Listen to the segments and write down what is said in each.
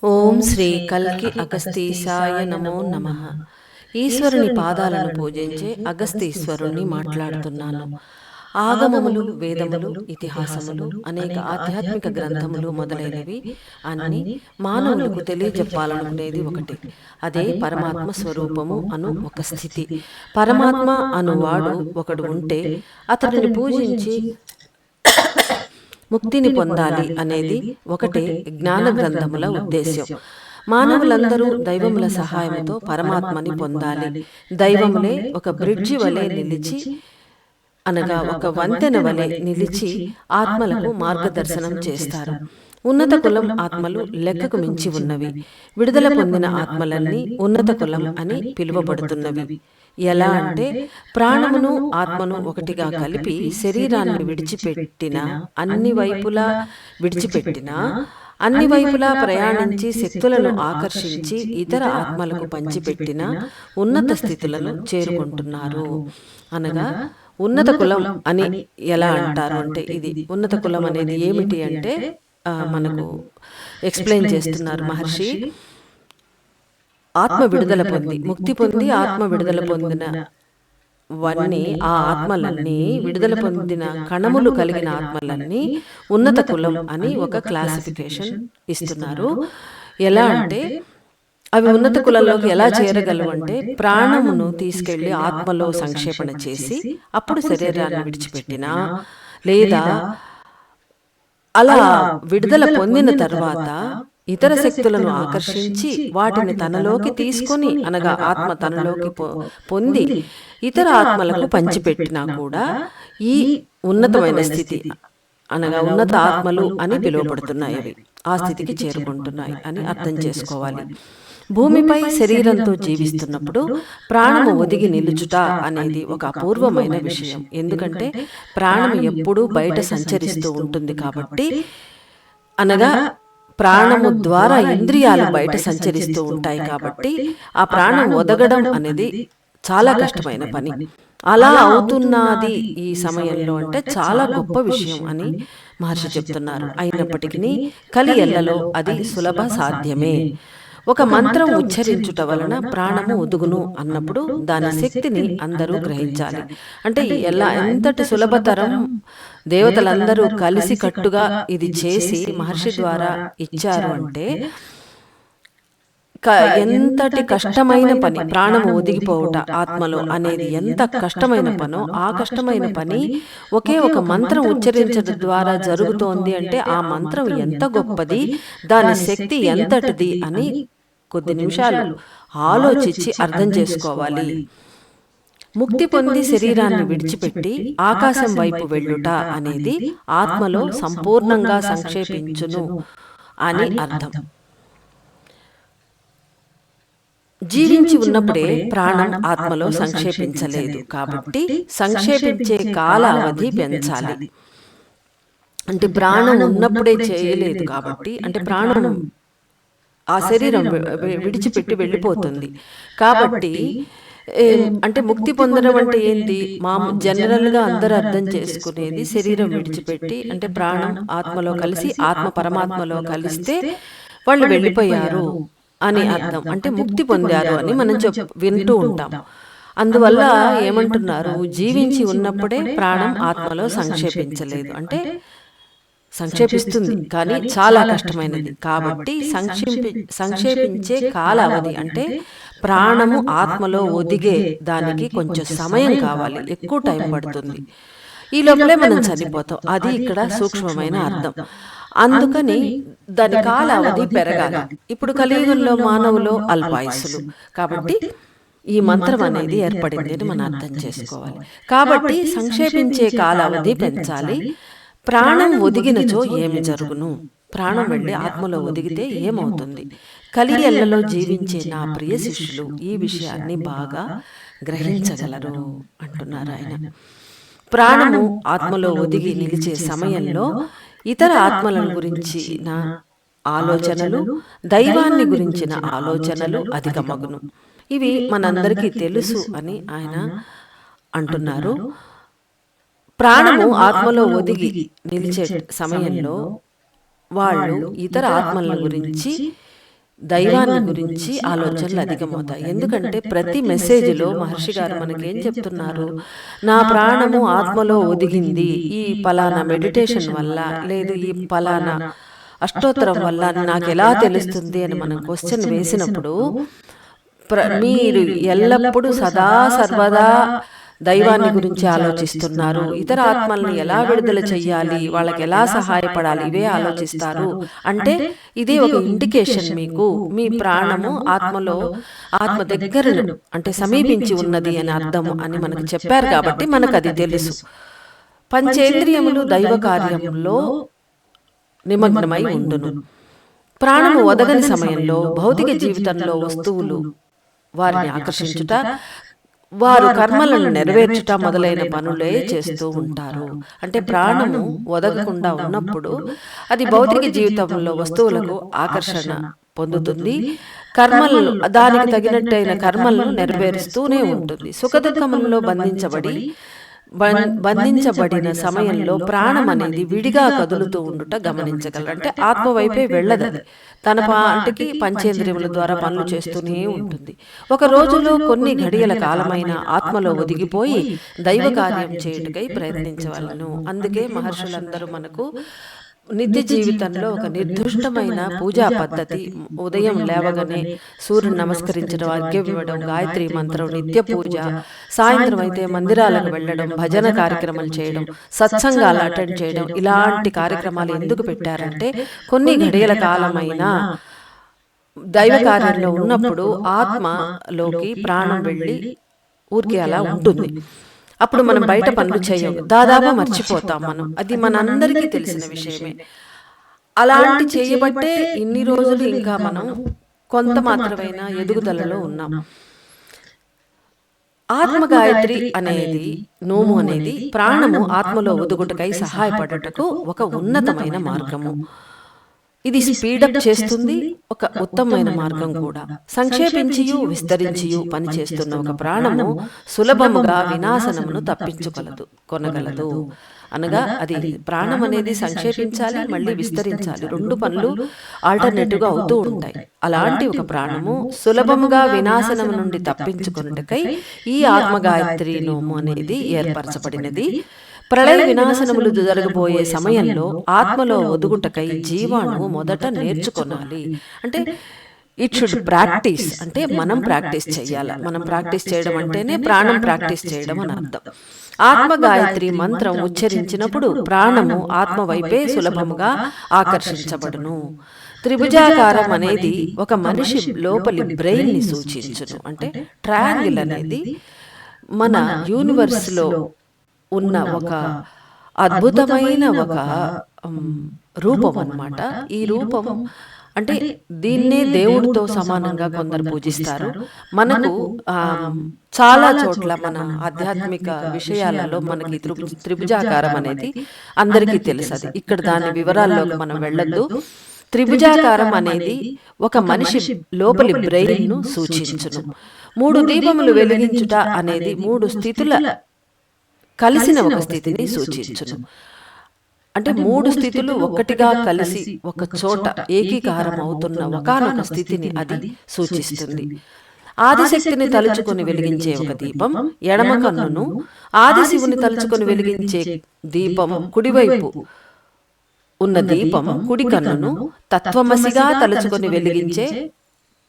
ఓం శ్రీ కల్కి అగస్తీశాయ నమో నమః. ఈశ్వరుని పాదాలను పూజించే అగస్తీశ్వరుణ్ణి మాట్లాడుతున్నాను. ఆగమములు, వేదములు, ఇతిహాసములు, అనేక ఆధ్యాత్మిక గ్రంథములు మొదలైనవి అన్ని మానవులకు తెలియజెప్పాలనుకునేది ఒకటి. అదే పరమాత్మ స్వరూపము అను ఒక స్థితి. పరమాత్మ అనువాడు ఒకడు ఉంటే అతడిని పూజించి ముక్తిని పొందాలి అనేది ఒకటే జ్ఞాన గ్రంథముల ఉద్దేశ్యం. మానవులందరూ దైవముల సహాయంతో పరమాత్మని పొందాలి. దైవములే ఒక బ్రిడ్జి వలె నిలిచి, అనగా ఒక వంతెన వలె నిలిచి ఆత్మలకు మార్గదర్శనం చేస్తారు. ఉన్నత కులం ఆత్మలు లెక్కకు మించి ఉన్నవి. విడుదల పొందిన ఆత్మలన్నీ ఉన్నత కులం అని పిలువబడుతున్నవి. ఎలా అంటే, ప్రాణమును ఆత్మను ఒకటిగా కలిపి శరీరాన్ని అన్ని వైపులా ప్రయాణించి శక్తులను ఆకర్షించి ఇతర ఆత్మలకు పంచిపెట్టిన ఉన్నత స్థితులను చేరుకుంటున్నారు. అనగా ఉన్నత కులం అని ఎలా అంటారు అంటే, ఇది ఉన్నత కులం అనేది ఏమిటి అంటే మనకు ఎక్స్ప్లెయిన్ చేస్తున్నారు మహర్షి. ఆత్మ విడుదల పొంది ముక్తి పొంది ఆత్మ విడుదల పొందిన ఆ ఆత్మలన్నీ, విడుదల పొందిన కణములు కలిగిన ఆత్మలన్నీ ఉన్నత కులం అని ఒక క్లాసిఫికేషన్ ఇస్తున్నారు. ఎలా అంటే, అవి ఉన్నత కులంలోకి ఎలా చేరగలవు అంటే, ప్రాణమును తీసుకెళ్లి ఆత్మలో సంక్షేపణ చేసి అప్పుడు శరీరాన్ని విడిచిపెట్టినా, లేదా అలా విడుదల పొందిన తర్వాత ఇతర శక్తులను ఆకర్షించి వాటిని తనలోకి తీసుకొని, అనగా ఆత్మ తనలోకి పొంది ఇతర ఆత్మలకు పంచిపెట్టినా కూడా ఈ ఉన్నతమైన స్థితి, అనగా ఉన్నత ఆత్మలు అని పిలువబడుతున్నాయి. అవి ఆ స్థితికి చేరుకుంటున్నాయి అని అర్థం చేసుకోవాలి. భూమిపై శరీరంతో జీవిస్తున్నప్పుడు ప్రాణము ఒదిగి నిలుచుట అనేది ఒక అపూర్వమైన విషయం. ఎందుకంటే ప్రాణం ఎప్పుడూ బయట సంచరిస్తూ ఉంటుంది కాబట్టి, అనగా ప్రాణము ద్వారా ఇంద్రియాలు బయట సంచరిస్తూ ఉంటాయి కాబట్టి ఆ ప్రాణం ఒదగడం అనేది చాలా కష్టమైన పని. అలా అవుతున్నది ఈ సమయంలో అంటే చాలా గొప్ప విషయం అని మహర్షి చెప్తున్నారు. అయినప్పటికీ కలి ఎల్లలో అది సులభ సాధ్యమే. ఒక మంత్రం ఉచ్చరించుట వలన ప్రాణము ఒదుగును అన్నప్పుడు దాని శక్తిని అందరూ గ్రహించాలి. అంటే ఎంతటి సులభతరం, దేవతలందరూ కలిసి కట్టుగా ఇది చేసి మహర్షి ద్వారా ఇచ్చారు అంటే ఎంతటి కష్టమైన పని. ప్రాణము ఒదిగిపోవుట ఆత్మలో అనేది ఎంత కష్టమైన పనో, ఆ కష్టమైన పని ఒకే ఒక మంత్రం ఉచ్చరించడం ద్వారా జరుగుతోంది అంటే ఆ మంత్రం ఎంత గొప్పది, దాని శక్తి ఎంతటిది అని కొద్ది నిమిషాలు ఆలోచించి అర్థం చేసుకోవాలి. ముక్తి పొంది శరీరాన్ని విడిచిపెట్టి ఆకాశం వైపు వెళ్ళుట అనేది ఆత్మలో సంపూర్ణంగా సంక్షేపించును అని అర్థం. జీవించి ఉన్నప్పుడే ప్రాణం ఆత్మలో సంక్షేపించలేదు కాబట్టి సంక్షేపించే కాల అవధి పెంచాలి. అంటే ప్రాణం ఉన్నప్పుడే చేయలేదు కాబట్టి, అంటే ప్రాణం ఆ శరీరం విడిచిపెట్టి వెళ్ళిపోతుంది కాబట్టి, అంటే ముక్తి పొందడం అంటే ఏంటి, జనరల్గా అందరూ అర్థం చేసుకునేది శరీరం విడిచిపెట్టి, అంటే ప్రాణం ఆత్మలో కలిసి ఆత్మ పరమాత్మలో కలిస్తే వాళ్ళు వెళ్ళిపోయారు అని అర్థం. అంటే ముక్తి పొందారు అని మనం వింటూ ఉంటాం. అందువల్ల ఏమంటున్నారు, జీవించి ఉన్నప్పుడే ప్రాణం ఆత్మలో సంక్షేపించలేదు. అంటే సంక్షేపిస్తుంది కానీ చాలా కష్టమైనది కాబట్టి సంక్షేపించే కాలావధి, అంటే ప్రాణము ఆత్మలో ఒదిగే దానికి కొంచెం సమయం కావాలి, ఎక్కువ టైం పడుతుంది. ఈ లోపలే మనం చనిపోతాం. అది ఇక్కడ సూక్ష్మమైన అర్థం. అందుకని దాని కాలావధి పెరగాలి. ఇప్పుడు కలియుగంలో మానవులు అల్పాయుసులు కాబట్టి ఈ మంత్రం అనేది ఏర్పడింది అని మనం అర్థం చేసుకోవాలి. కాబట్టి సంక్షేపించే కాలావధి పెంచాలి. ప్రాణం ఒదిగినచో ఏమి జరుగును, ప్రాణం వెళ్ళి ఆత్మలో ఒదిగితే ఏమవుతుంది. కలియల్లలో జీవించే నా ప్రియ శిష్యులు ఈ విషయాన్ని బాగా గ్రహించగలరు అంటున్నారు ఆయన. ప్రాణము ఆత్మలో ఒదిగి నిలిచే సమయంలో ఇతర ఆత్మలను గురించిన ఆలోచనలు, దైవాన్ని గురించిన ఆలోచనలు అధికమగును. ఇవి మనందరికీ తెలుసు అని ఆయన అంటున్నారు. ప్రాణము ఆత్మలో ఒదిగి నిలిచే సమయంలో వాళ్ళు ఇతర ఆత్మల గురించి దైవాన్ని గురించి ఆలోచనలు అధికమవుతాయి. ఎందుకంటే ప్రతి మెసేజ్లో మహర్షి గారు మనకేం చెప్తున్నారు, నా ప్రాణము ఆత్మలో ఒదిగింది ఈ పలానా మెడిటేషన్ వల్ల, లేదు ఈ పలానా అష్టోత్తరం వల్ల నాకు ఎలా తెలుస్తుంది అని మనం క్వశ్చన్ వేసినప్పుడు మీరు ఎల్లప్పుడూ సదా సర్వదా దైవాన్ని గురించి ఆలోచిస్తున్నారు, ఇతర ఆత్మల్ని ఎలా విడుదల చెయ్యాలి, వాళ్ళకి ఎలా సహాయపడాలి, ఇవే ఆలోచిస్తారు అంటే ఇదే ఒక ఇండికేషన్, మీకు మీ ప్రాణము ఆత్మ దగ్గరను అంటే సమీపించి ఉన్నది అని అర్థము అని మనకు చెప్పారు. కాబట్టి మనకు అది తెలుసు. పంచేంద్రియములు దైవ కార్యంలో నిమగ్నమై ఉండును. ప్రాణము ఒదగని సమయంలో భౌతిక జీవితంలో వస్తువులు వారిని ఆకర్షించుట, వారు కర్మలను నెరవేర్చుట మొదలైన పనులే చేస్తూ ఉంటారు. అంటే ప్రాణము ఒదగకుండా ఉన్నప్పుడు అది భౌతిక జీవితంలో వస్తువులకు ఆకర్షణ పొందుతుంది. కర్మలను దానికి తగినట్టయిన కర్మలను నెరవేరుస్తూనే ఉంటుంది. సుఖదుఖములలో బంధించబడిన సమయంలో ప్రాణం అనేది విడిగా కదులుతూ ఉండుట గమనించగలరు. అంటే ఆత్మ వైపే వెళ్ళదు, తన పాటికి పంచేంద్రియముల ద్వారా పనులు చేస్తూనే ఉంటుంది. ఒక రోజులో కొన్ని ఘడియల కాలమైన ఆత్మలో ఒదిగిపోయి దైవ కార్యం చేయుటకై ప్రయత్నించవలను. అందుకే మహర్షులందరూ మనకు నిత్య జీవితంలో ఒక నిర్దిష్టమైన పూజా పద్ధతి, ఉదయం లేవగానే సూర్యుని నమస్కరించడం, అర్ఘ్యం ఇవ్వడం, గాయత్రి మంత్రం, నిత్య పూజ, సాయంత్రం అయితే మందిరాలకు వెళ్ళడం, భజన కార్యక్రమాలు చేయడం, సత్సంగాలు అటెండ్ చేయడం, ఇలాంటి కార్యక్రమాలు ఎందుకు పెట్టారంటే కొన్ని ఘడియల కాలమైన దైవ కార్యంలో ఉన్నప్పుడు ఆత్మలోకి ప్రాణం వెళ్ళి ఊరికి అలా ఉంటుంది. అప్పుడు మనం బయట పనులు చేయం, దాదాపు మర్చిపోతాం మనం. అది మనందరికీ తెలిసిన విషయమే. అలాంటి చేయబట్టే ఇన్ని రోజులు ఇంకా మనం కొంత మాత్రమైన ఎదుగుదలలో ఉన్నాం. ఆత్మగాయత్రి అనేది నోము అనేది ప్రాణము ఆత్మలో ఒదుగుటకై సహాయపడుటకు ఒక ఉన్నతమైన మార్గము. ఇది స్పీడప్ చేస్తుంది, ఒక ఉత్తమమైన మార్గం కూడా. సంక్షేపించియు విస్తరించియు పనిచేస్తున్న ఒక ప్రాణము సులభముగా వినాశనమును కొనగలదు. అనగా అది ప్రాణం అనేది సంక్షేపించాలి, మళ్ళీ విస్తరించాలి, రెండు పనులు ఆల్టర్నేటివ్గా అవుతూ ఉంటాయి. అలాంటి ఒక ప్రాణము సులభముగా వినాశనము నుండి తప్పించుకొనుటకై ఈ ఆత్మగాయత్రి నోము అనేది ఏర్పరచబడినది. ప్రళయ వినాశనములు జరగబోయే సమయంలో ఆత్మలో ఒదుగుటకై జీవాణువు మొదట నేర్చుకోవాలి. అంటే ఇట్ షుడ్ ప్రాక్టీస్, అంటే మనం ప్రాక్టీస్ చేయాలి. మనం ప్రాక్టీస్ చేయడం అంటేనే ప్రాణం ప్రాక్టీస్ చేయడం అని అర్థం. ఆత్మగాయత్రి మంత్రం ఉచ్చరించినప్పుడు ప్రాణము ఆత్మ వైపే సులభముగా ఆకర్షించబడును. త్రిభుజాకారం అనేది ఒక మనిషి లోపలి బ్రెయిన్ ని సూచించును. అంటే ట్రయాంగిల్ అనేది మన యూనివర్స్ లో ఉన్న ఒక అద్భుతమైన ఒక రూపం అన్నమాట. ఈ రూపం అంటే దీన్నే దేవుడితో సమానంగా కొందరు పూజిస్తారు. మనకు చాలా చోట్ల మన ఆధ్యాత్మిక విషయాలలో మనకి త్రిభుజాకారం అనేది అందరికీ తెలుసు. ఇక్కడ దాని వివరాల్లోకి మనం వెళ్ళొద్దు. త్రిభుజాకారం అనేది ఒక మనిషి లోపలి బ్రెయిన్ ను సూచించును. 3 దీపములు వెలిగించుట అనేది 3 స్థితుల కలిసిన ఒక స్థితిని సూచించును. అంటే 3 స్థితులు ఒక్కటిగా కలిసి ఒక చోట ఏకీకారం అవుతున్న ఒకానొక స్థితిని అది సూచిస్తుంది. ఆదిశక్తిని తలుచుకొని వెలిగించే ఒక దీపం ఎడమ కన్నును, ఆదిశివుని తలుచుకొని వెలిగించే దీపం కుడివైపు ఉన్న దీపం కుడి కన్నును, తత్వమసిగా తలుచుకొని వెలిగించే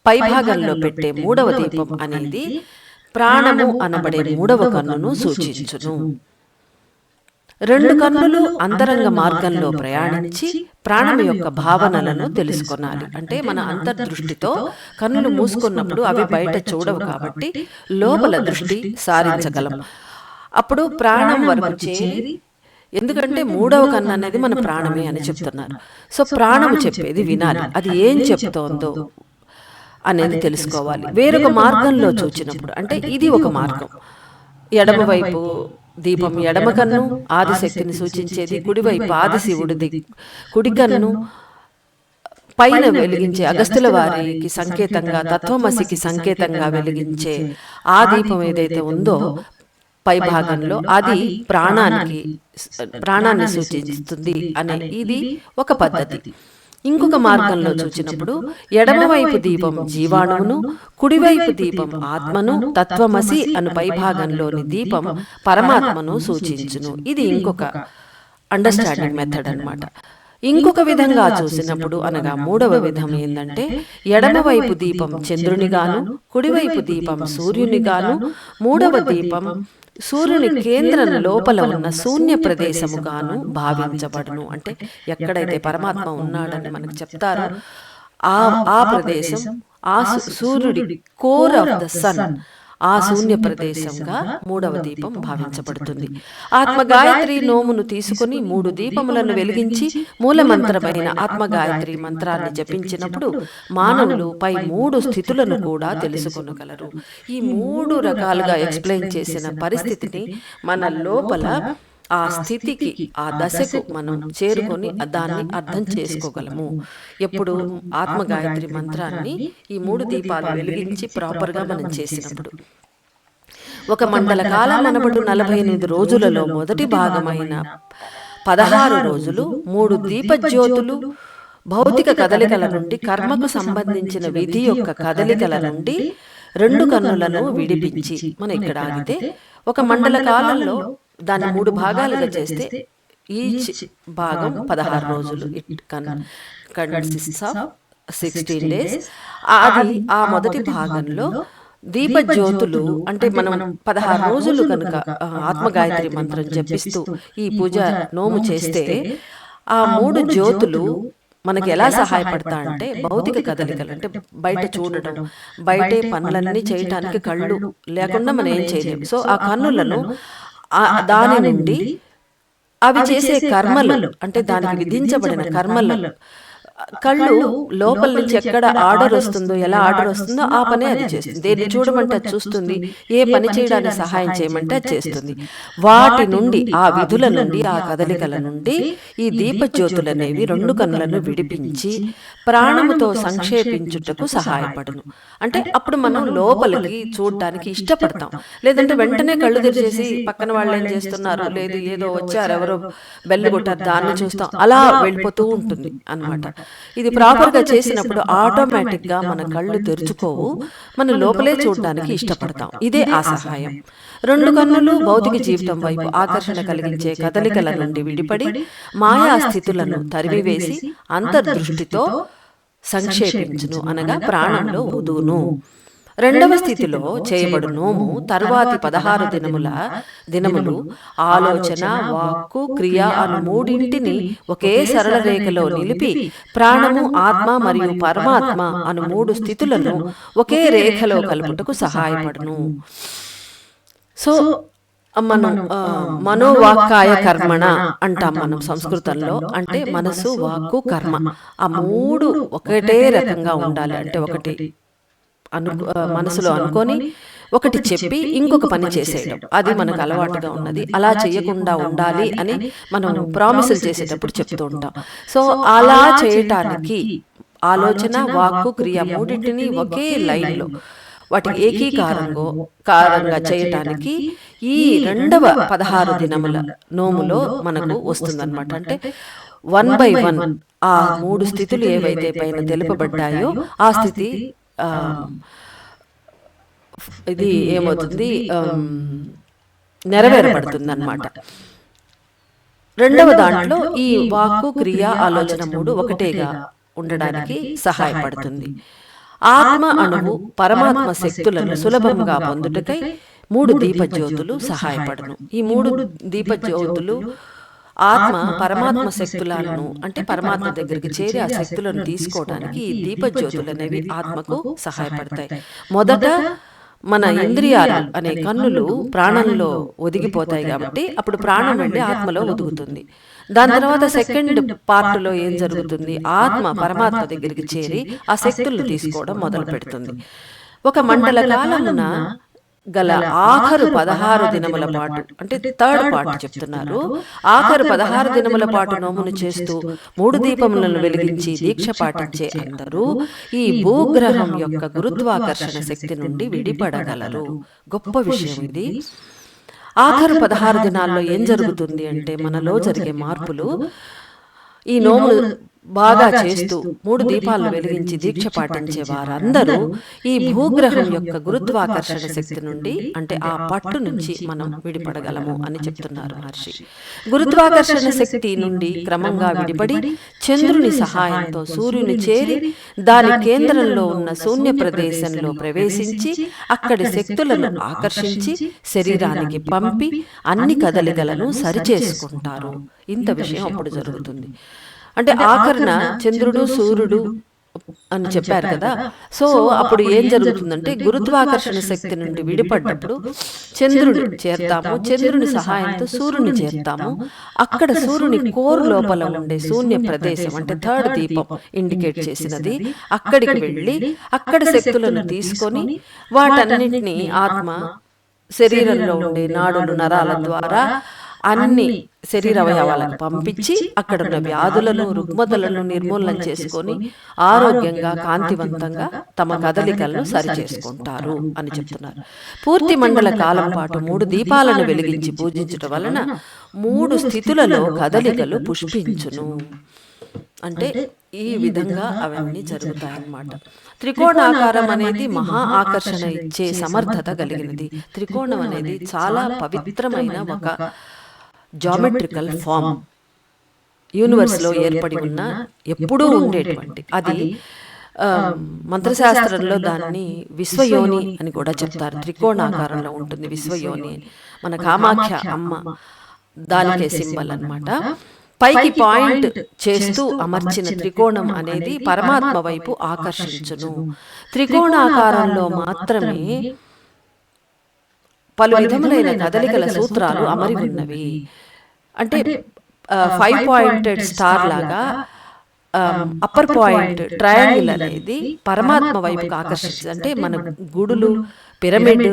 పైభాగంలో పెట్టే 3వ దీపం అనేది ప్రాణము అనబడే 3వ కన్నును సూచించును. 2 కన్నులు అంతరంగ మార్గంలో ప్రయాణించి ప్రాణం యొక్క భావనలను తెలుసుకొనాలి. అంటే మన అంతర్దృష్టితో కన్నులు మూసుకున్నప్పుడు అవి బయట చూడవు, కాబట్టి లోపల దృష్టి సారించగలం. అప్పుడు ప్రాణం వరకు చేరి, ఎందుకంటే 3వ కన్ను అనేది మన ప్రాణమే అని చెప్తున్నారు. సో ప్రాణం చెప్పేది వినాలి, అది ఏం చెప్తోందో అనేది తెలుసుకోవాలి. వేరొక మార్గంలో చూచినప్పుడు, అంటే ఇది ఒక మార్గం, ఎడమవైపు దీపం ఎడమ కన్ను ఆదిశక్తిని సూచించేది, కుడివైపు ఆదిశివుడిది కుడి కన్ను, పైన వెలిగించే అగస్త్యుల వారికి సంకేతంగా తత్వమసికి సంకేతంగా వెలిగించే ఆ దీపం ఏదైతే ఉందో పై భాగంలో అది ప్రాణాన్ని సూచిస్తుంది అనే ఇది ఒక పద్ధతి. ఇంకొక మార్గంలో చూచినప్పుడు ఎడమవైపు దీపం జీవాణువును, కుడివైపు దీపం ఆత్మను, తత్వమసి అను పైభాగంలోని దీపం పరమాత్మను సూచించును. ఇది ఇంకొక అండర్స్టాండింగ్ మెథడ్ అన్నమాట. ఇంకొక విధంగా చూసినప్పుడు అనగా మూడవ విధం ఏంటంటే ఎడమవైపు దీపం చంద్రునిగాను, కుడివైపు దీపం సూర్యునిగాను, మూడవ దీపం సూర్యుని కేంద్రం లోపల ఉన్న శూన్య ప్రదేశముగాను భావించబడును. అంటే ఎక్కడైతే పరమాత్మ ఉన్నాడని మనకు చెప్తారో ఆ ప్రదేశం, ఆ సూర్యుడి కోర్ ఆఫ్ ద సన్, ఆ శూన్య ప్రదేశంగా మూడవ దీపం భావించబడుతుంది. ఆత్మగాయత్రి నోమును తీసుకుని 3 దీపములను వెలిగించి మూలమంత్రమైన ఆత్మగాయత్రి మంత్రాన్ని జపించినప్పుడు మానవులు పై 3 స్థితులను కూడా తెలుసుకొనగలరు. ఈ 3 రకాలుగా ఎక్స్ప్లెయిన్ చేసిన పరిస్థితిని మన లోపల ఆ స్థితికి, ఆ దశకు మనం చేరుకొని దాన్ని అర్థం చేసుకోగలము. ఎప్పుడు ఆత్మగాయత్రి మంత్రాన్ని ఈ 3 దీపాలు వెలిగించి ప్రాపర్గా మనం చేసినప్పుడు. ఒక మండల కాలం అనబడు 48 రోజులలో మొదటి భాగమైన 16 రోజులు 3 దీపజ్యోతులు భౌతిక కదలికల నుండి, కర్మకు సంబంధించిన విధి యొక్క కదలికల నుండి 2 కన్నులను విడిపించి, మనం ఇక్కడ ఆగితే ఒక మండల కాలంలో దాన్ని 3 భాగాలుగా చేస్తే ఈచ్ భాగం 16 రోజులు. It consists of 16 days. అది ఆ మొదటి భాగంలో దీపజ్యోతులు అంటే మనం 16 రోజులు కనుక ఆత్మగాయత్రి మంత్రం జపిస్తూ ఈ పూజ నోము చేస్తే ఆ 3 జ్యోతులు మనకి ఎలా సహాయపడతా అంటే భౌతిక కదలికలు, అంటే బయట చూడటం, బయటే పనులన్నీ చేయటానికి కళ్ళు లేకుండా మనం ఏం చేయలేము. సో ఆ కన్నులను దాని నుండి అవి చేసే కర్మలు, అంటే దానికి విధించబడిన కర్మలు, కళ్ళు లోపల నుంచి ఎక్కడ ఆర్డర్ వస్తుందో, ఎలా ఆర్డర్ వస్తుందో ఆ పనే అది చేస్తుంది. దేన్ని చూడమంటే అది చూస్తుంది, ఏ పని చేయడానికి సహాయం చేయమంటే అది చేస్తుంది. వాటి నుండి, ఆ విధుల నుండి, ఆ కదలికల నుండి ఈ దీపజ్యోతులు అనేవి 2 కన్నులను విడిపించి ప్రాణముతో సంక్షేపించుటకు సహాయపడును. అంటే అప్పుడు మనం లోపలికి చూడడానికి ఇష్టపడతాం. లేదంటే వెంటనే కళ్ళు తెరిచేసి పక్కన వాళ్ళు ఏం చేస్తున్నారు, లేదు ఏదో వచ్చారు ఎవరో బెల్లు కొట్టారు దాన్ని చూస్తాం, అలా వెళ్ళిపోతూ ఉంటుంది అన్నమాట. ఇది ప్రాపర్గా చేసినప్పుడు ఆటోమేటిక్గా మన కళ్ళు తెరుచుకోవు, మన లోపలే చూడడానికి ఇష్టపడతాం. ఇదే ఆ సహాయం. 2 కన్నులు భౌతిక జీవితం వైపు ఆకర్షణ కలిగించే కదలికల నుండి విడిపడి మాయా స్థితులను తరిమివేసి అంతర్దృష్టితో సంక్షేపించును, అనగా ప్రాణంలో వదును. 2వ స్థితిలో చేయబడు నోము తరువాతి 16 దినములు ఆలోచన, వాక్కు, క్రియ అను 3 ఒకే సరళ రేఖలో నిలిపి ప్రాణము, ఆత్మ మరియు పరమాత్మ అను 3 స్థితులను ఒకే రేఖలో కలుపుటకు సహాయపడును. సో మనం మనోవాక్కాయ కర్మణ అంటాం మనం సంస్కృతంలో. అంటే మనసు, వాక్కు, కర్మ ఆ 3 ఒకటే రకంగా ఉండాలి. అంటే ఒకటి మనసులో అనుకొని ఒకటి చెప్పి ఇంకొక పని చేసేయడం, అది మనకు అలవాటుగా ఉన్నది. అలా చేయకుండా ఉండాలి అని మనం ప్రామిసులు చేసేటప్పుడు చెప్తూ ఉంటాం. సో అలా చేయటానికి ఆలోచన, వాక్కు, క్రియ 3 ఒకే లైన్లో వాటికి ఏకీకారంగా చేయటానికి ఈ 2వ 16 దినముల నోములో మనకు వస్తుందన్నమాట. అంటే 1 by 1 ఆ 3 స్థితులు ఏవైతే పైన తెలుపబడ్డాయో ఆ స్థితి ఇది ఏమవుతుంది, నెరవేరబడుతుంది అన్నమాట. 2వ దాంట్లో ఈ వాక్కు, క్రియ, ఆలోచన 3 ఒకటేగా ఉండడానికి సహాయపడుతుంది. ఆత్మ అణువు పరమాత్మ శక్తులను సులభంగా పొందుటకై 3 దీపజ్యోతులు సహాయపడును. ఈ 3 దీపజ్యోతులు ఆత్మ పరమాత్మ శక్తులను, అంటే పరమాత్మ దగ్గరికి చేరి ఆ శక్తులను తీసుకోవడానికి ఈ దీపజ్యోతులు అనేవి ఆత్మకు సహాయపడతాయి. మొదట మన ఇంద్రియాలు అనే కన్నులు ప్రాణంలో ఒదిగిపోతాయి కాబట్టి అప్పుడు ప్రాణం వెళ్ళి ఆత్మలో ఒదుగుతుంది. దాని తర్వాత సెకండ్ పార్ట్లో ఏం జరుగుతుంది, ఆత్మ పరమాత్మ దగ్గరికి చేరి ఆ శక్తులను తీసుకోవడం మొదలు పెడుతుంది. ఒక మండల కాలమున గల ఆఖరు 16 దినముల పాటు, అంటే 3rd పార్ట్ చెప్తున్నారు, ఆఖరు 16 దినముల పాటు నోమును చేస్తూ 3 దీపములను వెలిగించి దీక్ష పాటించే అందరూ ఈ భూగ్రహం యొక్క గురుత్వాకర్షణ శక్తి నుండి విడిపడగలరు. గొప్ప విషయం ఇది. ఆఖరు 16 దినాల్లో ఏం జరుగుతుంది అంటే మనలో జరిగే మార్పులు. ఈ నోములు బాగా చేస్తూ 3 దీపాలను వెలిగించి దీక్ష పాటించే వారందరూ ఈ భూగ్రహం యొక్క గురుత్వాకర్షణ శక్తి నుండి అంటే ఆ పట్టు నుంచి మనం విడిపడగలము అని చెప్తున్నారు మహర్షి. గురుత్వాకర్షణ శక్తి నుండి క్రమంగా విడిపడి చంద్రుని సహాయంతో సూర్యుని చేరి దాని కేంద్రంలో ఉన్న శూన్య ప్రదేశంలో ప్రవేశించి అక్కడి శక్తులను ఆకర్షించి శరీరానికి పంపి అన్ని కదలికలను సరిచేసుకుంటారు. ఇంత విషయం అప్పుడు జరుగుతుంది. అంటే ఆఖరణ చంద్రుడు సూర్యుడు అని చెప్పారు కదా. సో అప్పుడు ఏం జరుగుతుందంటే గురుత్వాకర్షణ శక్తి నుండి విడిపడ్డప్పుడు చంద్రుడు చేరుతాము, చంద్రుని సహాయంతో సూర్యుని చేరుతాము. అక్కడ సూర్యుని కోర్ లోపల ఉండే శూన్య ప్రదేశం అంటే 3rd దీపం ఇండికేట్ చేసినది, అక్కడికి వెళ్ళి అక్కడ శక్తులను తీసుకొని వాటన్నిటినీ ఆత్మ శరీరంలో ఉండే నాడులు నరాల ద్వారా అన్ని శరీర అవయవాలకు పంపించి అక్కడున్న వ్యాధులను రుగ్మతలను నిర్మూలన చేసుకొని ఆరోగ్యంగా కాంతివంతంగా తమ కదలికలను సరిచేసుకుంటారు అని చెప్తున్నారు. పూర్తి మండల కాలం పాటు 3 దీపాలను వెలిగించి పూజించడం వలన 3 స్థితులలో కదలికలు పుష్పించును. అంటే ఈ విధంగా అవన్నీ జరుగుతాయన్నమాట. త్రికోణాకారం అనేది మహా ఆకర్షణ ఇచ్చే సమర్థత కలిగినది. త్రికోణం అనేది చాలా పవిత్రమైన ఒక జామెట్రికల్ ఫామ్, యూనివర్స్లో ఏర్పడి ఉన్న ఎప్పుడూ ఉండేటువంటి అది. మంత్రశాస్త్రంలో దాన్ని విశ్వయోని అని కూడా చెప్తారు. త్రికోణాకారంలో ఉంటుంది విశ్వయోని. మన కామాఖ్య అమ్మ దానికే సింబల్ అన్నమాట. పైకి పాయింట్ చేస్తూ అమర్చిన త్రికోణం అనేది పరమాత్మ వైపు ఆకర్షించును. త్రికోణాకారంలో మాత్రమే పలు విధములైన కదలికల సూత్రాలు అమరి ఉన్నవి. అంటే 5 పాయింటెడ్ స్టార్ లాగా అప్పర్ పాయింట్ ట్రయాంగిల్ అనేది పరమాత్మ వైపుకి ఆకర్షించింది. అంటే మన గుడులు, పిరమిడ్,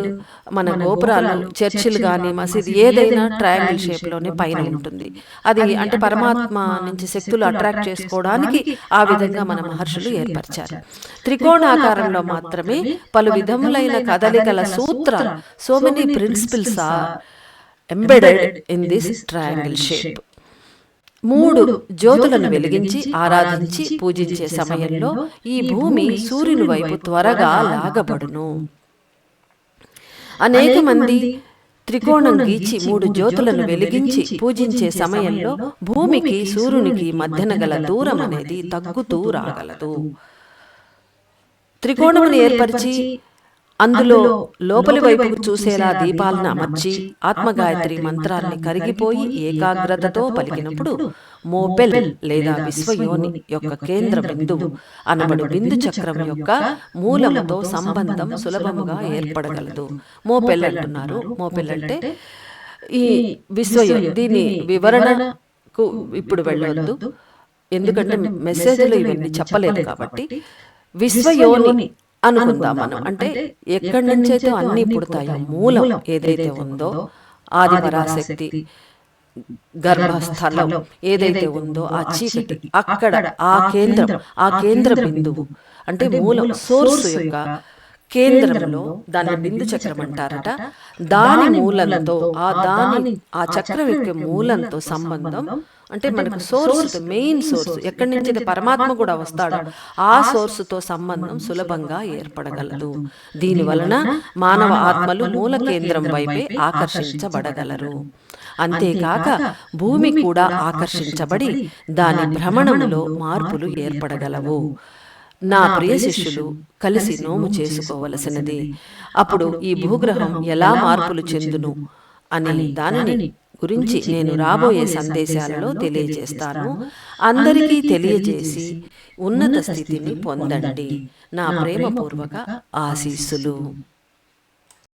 మన గోపురాలు, చర్చిలు కానీ మసీదు ఏదైనా ట్రయాంగిల్ షేప్లోనే పైన ఉంటుంది. అది అంటే పరమాత్మ నుంచి శక్తులు అట్రాక్ట్ చేసుకోవడానికి ఆ విధంగా మన మహర్షులు ఏర్పరిచారు. త్రికోణాకారంలో మాత్రమే పలు విధములైన కదలికల సూత్రాలు, so many principles are embedded in this triangle shape. 3 జ్యోతులను వెలిగించి ఆరాధించి పూజించే సమయంలో ఈ భూమి సూర్యుని వైపు త్వరగా లాగబడును. అనేక మంది త్రికోణం గీచి 3 జ్యోతులను వెలిగించి పూజించే సమయంలో భూమికి సూర్యునికి మధ్యన గల దూరం అనేది తగ్గుతూ రాగలదు. త్రికోణమును ఏర్పరిచి అందులో లోపలి వైపుకు చూసేలా దీపాలను అమర్చి ఆత్మగాయత్రి మంత్రాన్ని కరిగిపోయి ఏకాగ్రతతో పలికినప్పుడు మోపెల్ లేదా విశ్వయోని యొక్క కేంద్ర బిందువు అనబడు బిందు చక్రం యొక్క మూలముతో సంబంధం సులభముగా ఏర్పడగలదు. మోపెల్ అంటున్నారు. మోపెల్ అంటే ఈ విశ్వయోని. దీని వివరణకు ఇప్పుడు వెళ్ళొద్దు, ఎందుకంటే మెసేజ్లు ఇవన్నీ చెప్పలేదు కాబట్టి. విశ్వయోని అనుకుందాం మనం. అంటే ఎక్కడి నుంచైతే అన్ని పుడతాయో మూలం ఏదైతే ఉందో, ఆది పరాశక్తి గర్భస్థలం ఏదైతే ఉందో ఆ చీకటి, అక్కడ ఆ కేంద్ర బిందువు అంటే మూలం, సోర్స్ యొక్క కేంద్రంలో దాని బిందు చక్రం అంటారట. దాని మూలంతో ఆ చక్రం యొక్క మూలంతో సంబంధం అంటే మనకు సోర్స్, మెయిన్ సోర్స్ ఎక్కడి నుంచి పరమాత్మ కూడా వస్తాడు, ఆ సోర్సుతో సంబంధం సులభంగా ఏర్పడగలదు. దీని వలన మానవ ఆత్మలు మూల కేంద్రం వైపే ఆకర్షించబడగలరు. అంతేకాక భూమి కూడా ఆకర్షించబడి దాని భ్రమణంలో మార్పులు ఏర్పడగలవు. నా ప్రియ శిష్యులు కలిసి నోము చేసుకోవలసినది. అప్పుడు ఈ భూగ్రహం ఎలా మార్పులు చెందును అని దానిని గురించి నేను రాబోయే సందేశాలలో తెలియజేస్తాను. అందరికీ తెలియజేసి ఉన్నత స్థితిని పొందండి. నా ప్రేమపూర్వక ఆశీస్సులు.